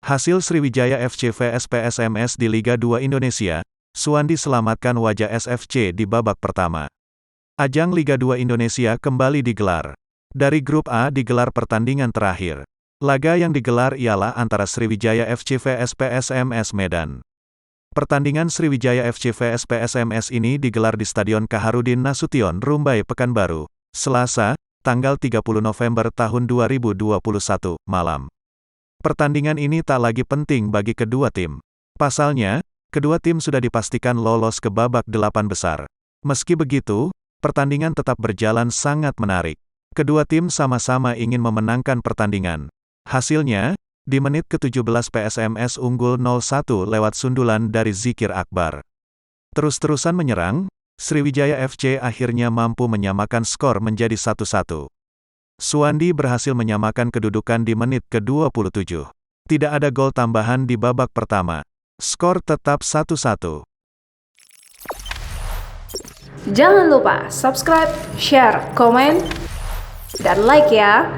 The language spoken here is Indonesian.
Hasil Sriwijaya FC vs PSMS di Liga 2 Indonesia, Suwandi selamatkan wajah SFC di babak pertama. Ajang Liga 2 Indonesia kembali digelar. Dari grup A digelar pertandingan terakhir. Laga yang digelar ialah antara Sriwijaya FC vs PSMS Medan. Pertandingan Sriwijaya FC vs PSMS ini digelar di Stadion Kaharudin Nasution, Rumbai, Pekanbaru, Selasa, tanggal 30 November tahun 2021, malam. Pertandingan ini tak lagi penting bagi kedua tim. Pasalnya, kedua tim sudah dipastikan lolos ke babak 8 besar. Meski begitu, pertandingan tetap berjalan sangat menarik. Kedua tim sama-sama ingin memenangkan pertandingan. Hasilnya, di menit ke-17 PSMS unggul 0-1 lewat sundulan dari Zikir Akbar. Terus-terusan menyerang, Sriwijaya FC akhirnya mampu menyamakan skor menjadi 1-1. Suwandi berhasil menyamakan kedudukan di menit ke-27. Tidak ada gol tambahan di babak pertama. Skor tetap 1-1. Jangan lupa subscribe, share, komen, dan like ya.